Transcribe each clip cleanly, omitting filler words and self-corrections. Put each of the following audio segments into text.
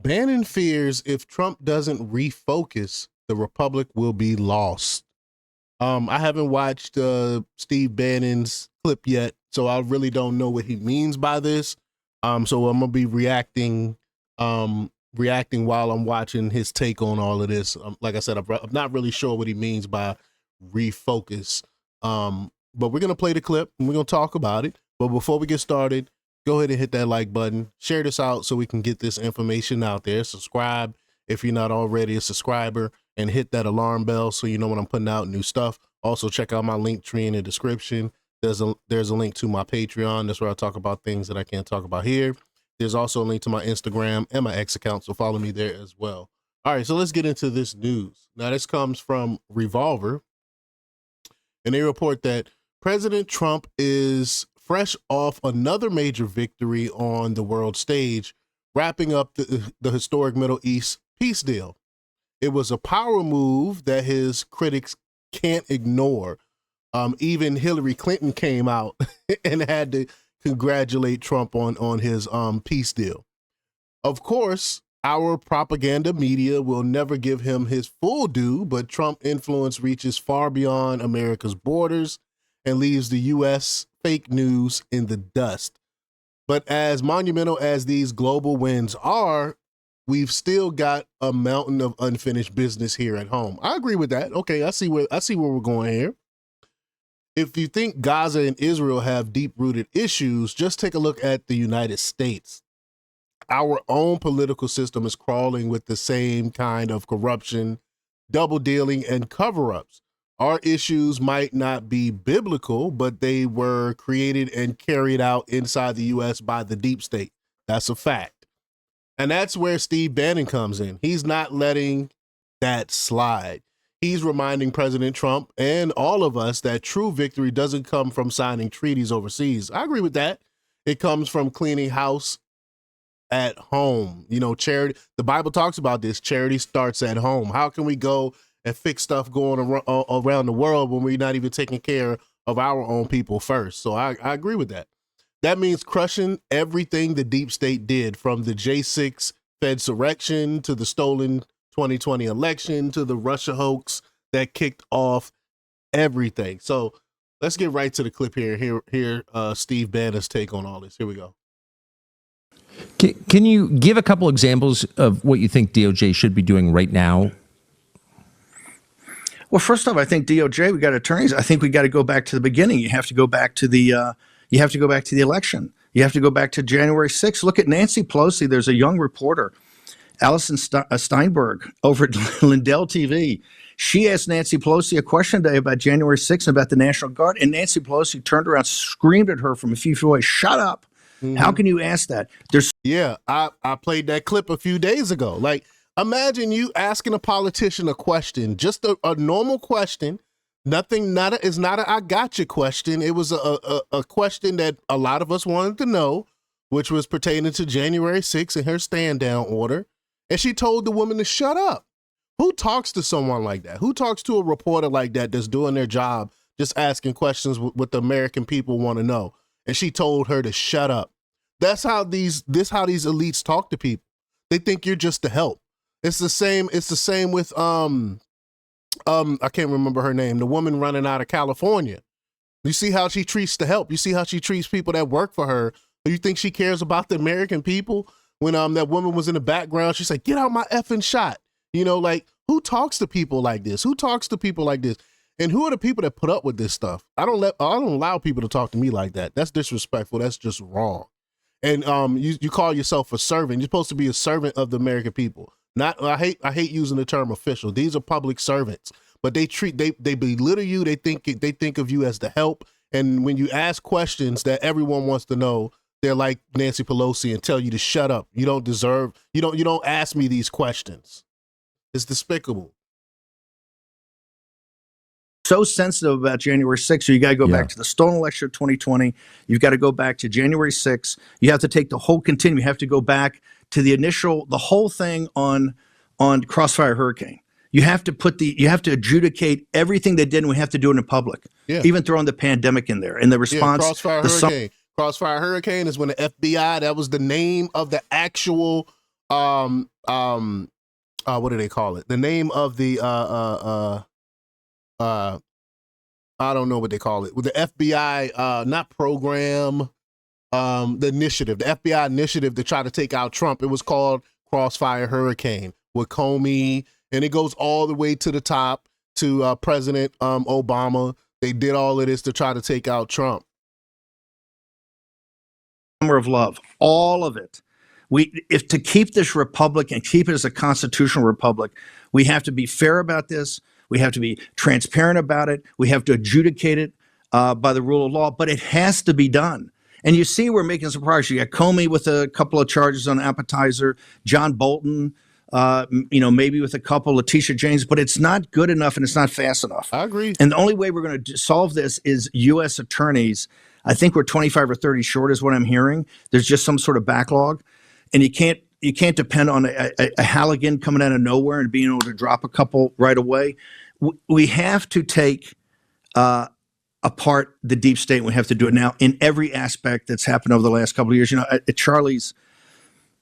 Bannon fears if Trump doesn't refocus, the republic will be lost. I haven't watched Steve Bannon's clip yet, so I really don't know what he means by this. So I'm gonna be reacting while I'm watching his take on all of this. Like I said, I'm not really sure what he means by refocus. But we're gonna play the clip and we're gonna talk about it. But before we get started, go ahead and hit that like button. Share this out so we can get this information out there. Subscribe if you're not already a subscriber, and hit that alarm bell so you know when I'm putting out new stuff. Also, check out my link tree in the description. There's a link to my Patreon. That's where I talk about things that I can't talk about here. There's also a link to my Instagram and my X account, so follow me there as well. All right, so let's get into this news. Now, this comes from Revolver, and they report that President Trump is fresh off another major victory on the world stage, wrapping up the historic Middle East peace deal. It was a power move that his critics can't ignore. Even Hillary Clinton came out and had to congratulate Trump on his peace deal. Of course, our propaganda media will never give him his full due, but Trump influence reaches far beyond America's borders and leaves the U.S. fake news in the dust. But as monumental as these global wins are, we've still got a mountain of unfinished business here at home. I agree with that. Okay, I see where we're going here. If you think Gaza and Israel have deep-rooted issues, just take a look at the United States. Our own political system is crawling with the same kind of corruption, double dealing, and cover-ups. Our issues might not be biblical, but they were created and carried out inside the U.S. by the deep state. That's a fact. And that's where Steve Bannon comes in. He's not letting that slide. He's reminding President Trump and all of us that true victory doesn't come from signing treaties overseas. I agree with that. It comes from cleaning house at home. You know, charity, the Bible talks about this. Charity starts at home. How can we go and fix stuff going around the world when we're not even taking care of our own people first? So I agree with that. That means crushing everything the deep state did, from the J6 Fedsurrection to the stolen 2020 election to the Russia hoax that kicked off everything. So let's get right to the clip here. Hear Steve Bannon's take on all this. Here we go. Can you give a couple examples of what you think DOJ should be doing right now? Well, first off, I think DOJ, we got attorneys. I think we got to go back to the beginning. You have to go back to the election. You have to go back to January 6th. Look at Nancy Pelosi. There's a young reporter, Allison Steinberg, over at Lindell TV. She asked Nancy Pelosi a question today about January 6th, about the National Guard, and Nancy Pelosi turned around, screamed at her from a few feet away, "Shut up. How can you ask that?" I played that clip a few days ago. Like, imagine you asking a politician a question, just a normal question. It's not a I gotcha question. It was a question that a lot of us wanted to know, which was pertaining to January 6th and her stand down order. And she told the woman to shut up. Who talks to someone like that? Who talks to a reporter like that that's doing their job, just asking questions what the American people want to know? And she told her to shut up. That's how these elites talk to people. They think you're just to help. It's the same with I can't remember her name, the woman running out of California. You see how she treats the help. You see how she treats people that work for her. Do you think she cares about the American people? When that woman was in the background, she said, "Get out my effing shot." You know, like, who talks to people like this? Who talks to people like this? And who are the people that put up with this stuff? I don't allow people to talk to me like that. That's disrespectful. That's just wrong. And you call yourself a servant. You're supposed to be a servant of the American people. I hate using the term official. These are public servants, but they belittle you. They think of you as the help. And when you ask questions that everyone wants to know, they're like Nancy Pelosi and tell you to shut up. You don't ask me these questions. It's despicable. So sensitive about January 6th. So you got to go back to the stolen election of 2020. You've got to go back to January 6th. You have to take the whole continuum. You have to go back to the whole thing on Crossfire Hurricane. You have to adjudicate everything they did, and we have to do it in public. Yeah. Even throwing the pandemic in there and the response. Crossfire Hurricane. Crossfire Hurricane is when the FBI, that was the name of the actual what do they call it? The name of the I don't know what they call it. With the FBI, not program, the initiative, the FBI initiative to try to take out Trump. It was called Crossfire Hurricane with Comey, and it goes all the way to the top to President Obama. They did all of this to try to take out Trump. Summer of love, all of it. If to keep this republic and keep it as a constitutional republic, we have to be fair about this. We have to be transparent about it. We have to adjudicate it by the rule of law, but it has to be done. And you see, we're making some progress. You got Comey with a couple of charges on appetizer, John Bolton, maybe with a couple, Letitia James, but it's not good enough and it's not fast enough. I agree. And the only way we're going to solve this is U.S. attorneys. I think we're 25 or 30 short is what I'm hearing. There's just some sort of backlog. And you can't depend on a Halligan coming out of nowhere and being able to drop a couple right away. We have to take apart the deep state. We have to do it now in every aspect that's happened over the last couple of years. At Charlie's,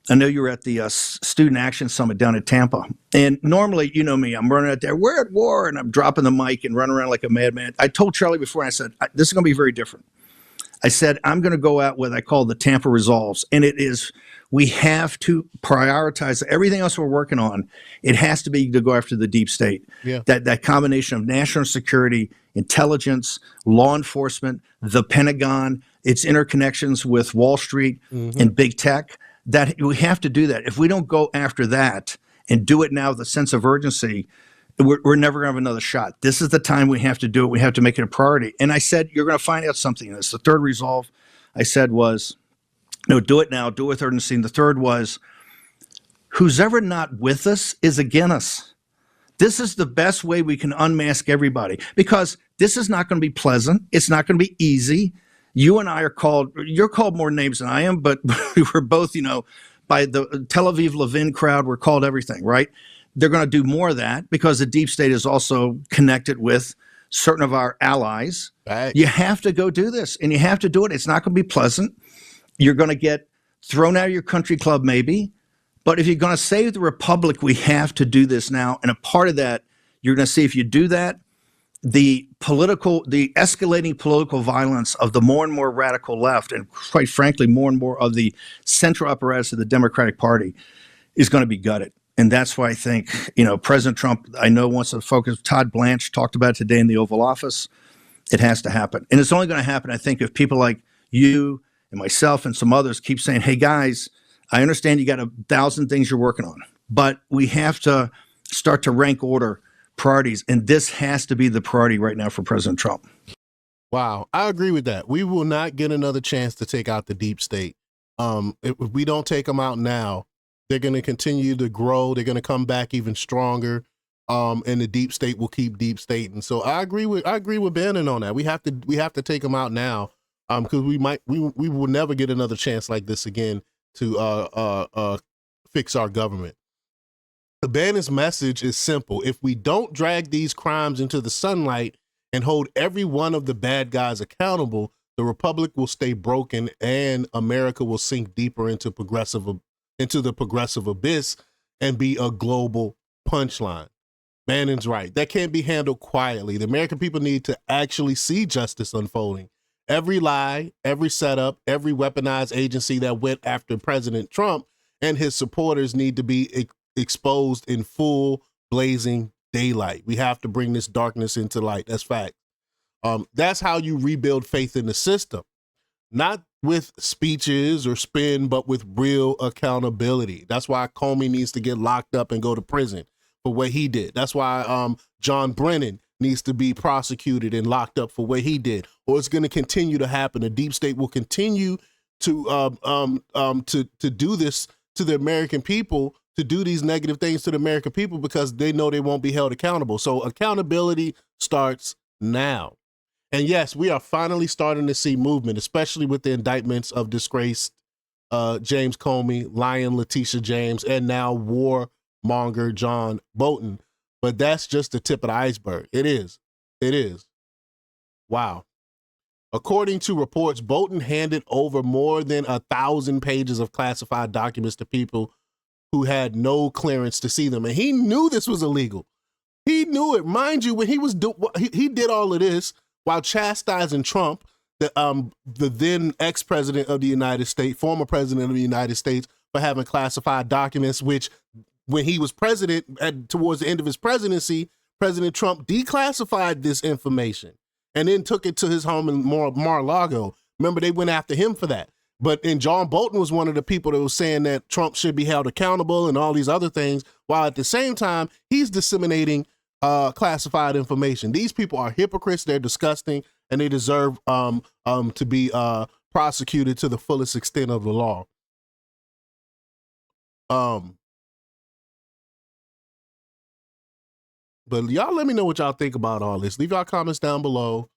I know you were at the Student Action Summit down at Tampa. And normally, you know me, I'm running out there, we're at war, and I'm dropping the mic and running around like a madman. I told Charlie before, I said, this is going to be very different. I said, I'm going to go out with, I call the Tampa Resolves. And it is, we have to prioritize everything else we're working on. It has to be to go after the deep state. Yeah. That combination of national security, intelligence, law enforcement, the Pentagon, its interconnections with Wall Street and big tech, that we have to do that. If we don't go after that and do it now with a sense of urgency, we're never going to have another shot. This is the time we have to do it. We have to make it a priority. And I said, you're going to find out something. This the third resolve I said was, no, do it now, do it with urgency. And the third was, who's ever not with us is against us. This is the best way we can unmask everybody, because this is not going to be pleasant. It's not going to be easy. You and I are called, you're called more names than I am, but we were both, by the Tel Aviv Levin crowd, we're called everything, right? They're going to do more of that because the deep state is also connected with certain of our allies. Right. You have to go do this, and you have to do it. It's not going to be pleasant. You're going to get thrown out of your country club maybe, but if you're going to save the republic, we have to do this now. And a part of that, you're going to see if you do that, the escalating political violence of the more and more radical left, and quite frankly, more and more of the central apparatus of the Democratic Party is going to be gutted. And that's why I think, President Trump, I know wants to focus. Todd Blanche talked about it today in the Oval Office. It has to happen. And it's only going to happen, I think, if people like you and myself and some others keep saying, hey, guys, I understand you got 1,000 things you're working on, but we have to start to rank order priorities. And this has to be the priority right now for President Trump. Wow. I agree with that. We will not get another chance to take out the deep state. If we don't take them out now, they're going to continue to grow. They're going to come back even stronger. And the deep state will keep deep state. And so I agree with Bannon on that. We have to take them out now. Because we will never get another chance like this again to fix our government. Bannon's message is simple. If we don't drag these crimes into the sunlight and hold every one of the bad guys accountable, the republic will stay broken and America will sink deeper into the progressive abyss and be a global punchline. Bannon's right. That can't be handled quietly. The American people need to actually see justice unfolding. Every lie, every setup, every weaponized agency that went after President Trump and his supporters need to be exposed in full blazing daylight. We have to bring this darkness into light. That's fact. That's how you rebuild faith in the system, not with speeches or spin, but with real accountability. That's why Comey needs to get locked up and go to prison for what he did. That's why John Brennan needs to be prosecuted and locked up for what he did, or it's going to continue to happen. The deep state will continue to do this to the American people, to do these negative things to the American people because they know they won't be held accountable. So accountability starts now. And yes, we are finally starting to see movement, especially with the indictments of disgraced James Comey, Lion Letitia James, and now warmonger John Bolton. But that's just the tip of the iceberg. It is. Wow. According to reports, Bolton handed over more than 1,000 pages of classified documents to people who had no clearance to see them. And he knew this was illegal. He knew it. Mind you, when he was he did all of this while chastising Trump, the then ex-president of the United States, former president of the United States, for having classified documents, which when he was president, towards the end of his presidency, President Trump declassified this information and then took it to his home in Mar-a-Lago. Remember, they went after him for that. And John Bolton was one of the people that was saying that Trump should be held accountable and all these other things, while at the same time, he's disseminating classified information. These people are hypocrites. They're disgusting, and they deserve to be prosecuted to the fullest extent of the law. But y'all let me know what y'all think about all this. Leave y'all comments down below.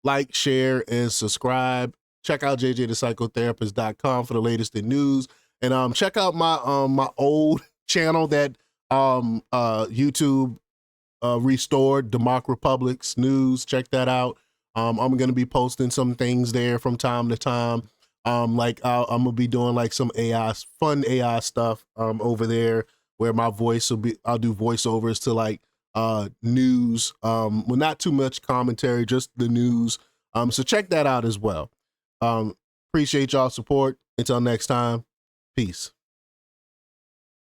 Like, share, and subscribe. Check out jjthepsychotherapist.com for the latest in news. And check out my my old channel that YouTube restored, Democ Republic's News. Check that out. I'm going to be posting some things there from time to time. I'm going to be doing like some fun AI stuff over there, where my voice will be, I'll do voiceovers to like news. Well, not too much commentary, just the news. So check that out as well. Appreciate y'all support. Until next time, peace.